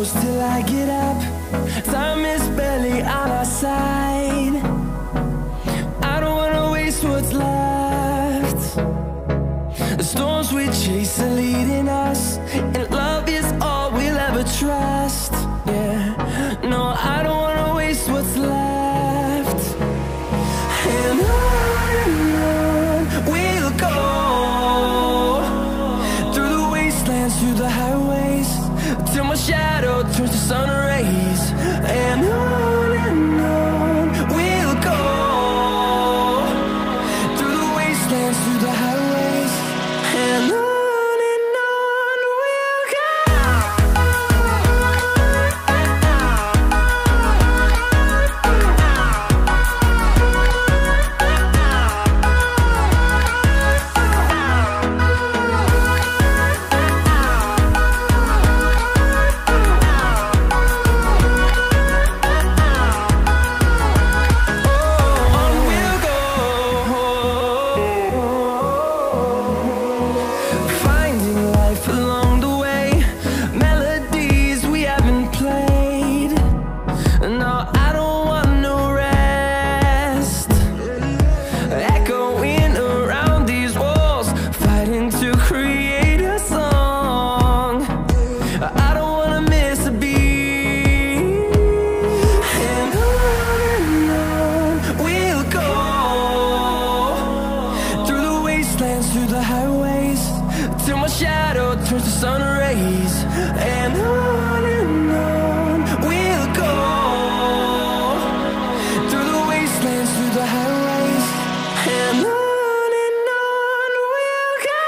close till I get up. Time is barely on our side. I don't wanna waste what's left. The storms we chase are leading us, and love is all we'll ever trust. Yeah, no, I don't wanna waste what's left. And on we'll go, through the wastelands, through the highways, till my shadow turns to sun rays. And on we'll go, through the wastelands, through the highways, and on we'll go. Through the highways, till my shadow turns to sun rays. And on we'll go, through the wastelands, through the highways, and on we'll go.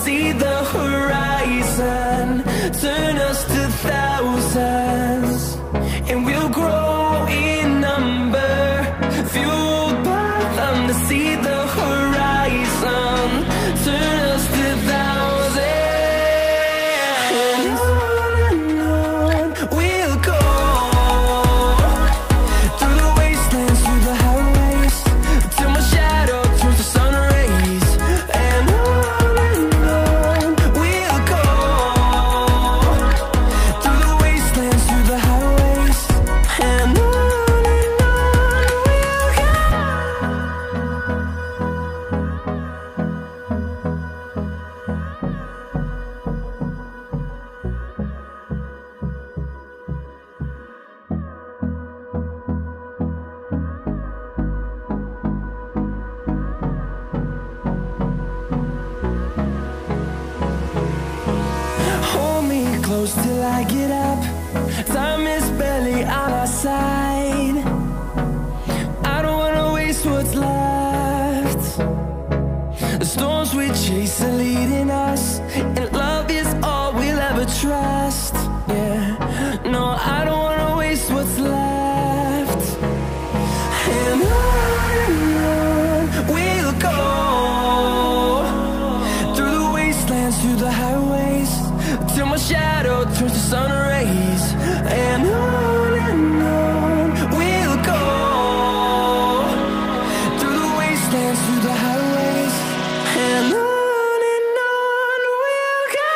See the horizon turn us to thousands, and we'll grow in number, fueled by them. To see the horizon turn us to thousands, and on we'll go, through the wastelands, through the highways, till my shadow turns to sun rays. And close till I get up. Time is barely on our side. I don't wanna waste what's left. The storms we chase are leading us, and love is all we'll ever trust. Yeah, no, I don't wanna waste what's left. And on we'll go, through the wastelands, through the highways, till my shadow turns to sun rays. And on we'll go, through the wastelands, through the highways, and on we'll go.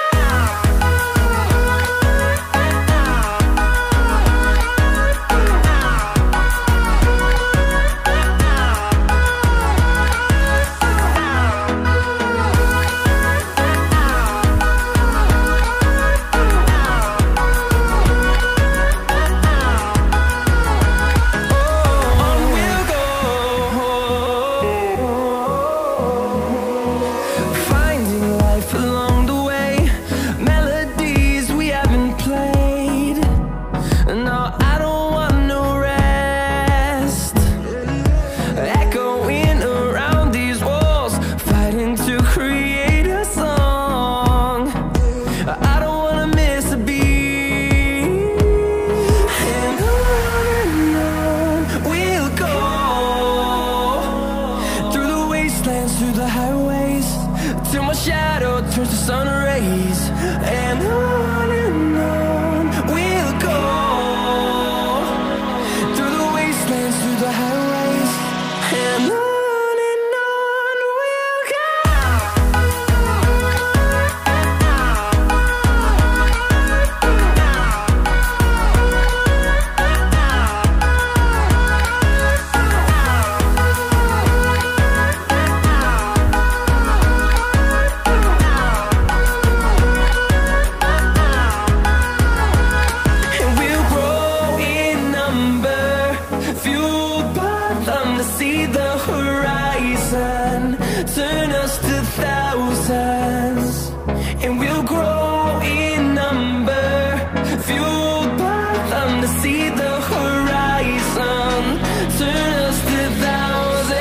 till my shadow turns to sun rays. And on we'll go, through the wastelands, through the highways. And on we'll go. See the horizon, turn us to thousands, and we'll grow in number, fueled by them. To see the horizon, turn us to thousands,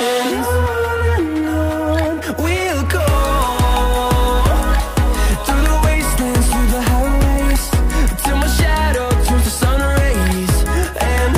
and on we'll go, through the wastelands, through the highways, till my shadow turns to sun rays. And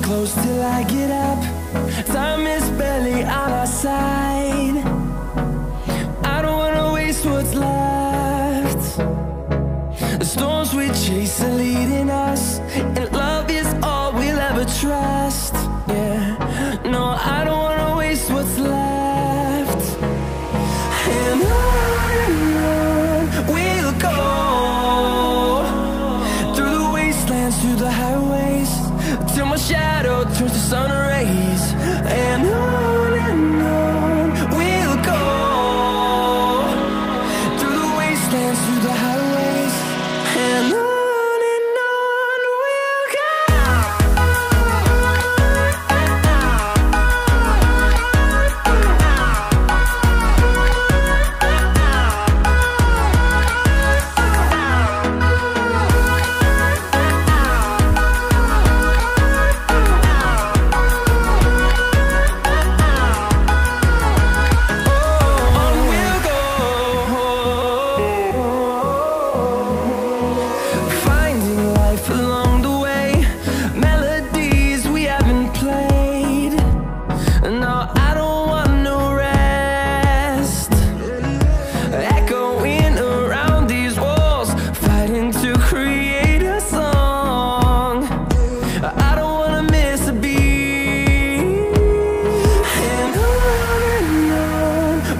close till I get up. Time is barely on our side. I don't wanna waste what's left. The storms we chase are leading us, and love is all we'll ever trust. Yeah, no, I don't wanna waste what's left. And on we'll go, through the wastelands, through the highways, till my shadow turns to sun rays. And on we'll go, through the wastelands, through the highways. And on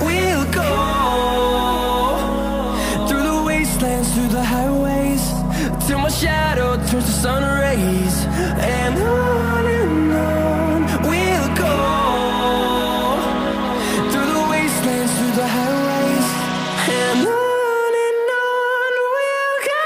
we'll go. Through the highways, till my shadow turns to sun rays. And on we'll go, through the wastelands, through the highways. And on we'll go.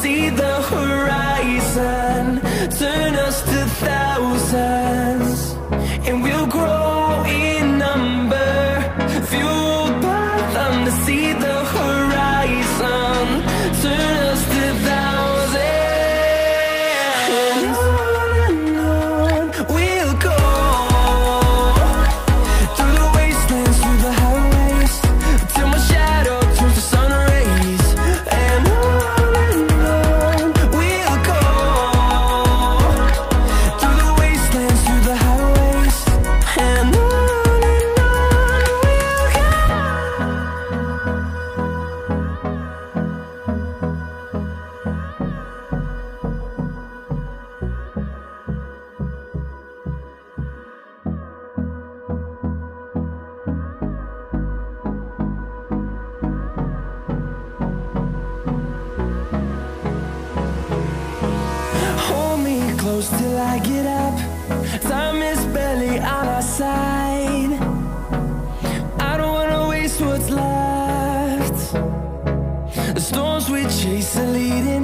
See the horizon, turn us to thousands, and we'll grow in number, fueled by them. To see the horizon, turn us to thousands, and on we'll go, through the wastelands, through the highways, till my shadow turns to sun rays. And and close till I get up. Time is barely on our side. I don't wanna waste what's left. The storms we chase are leading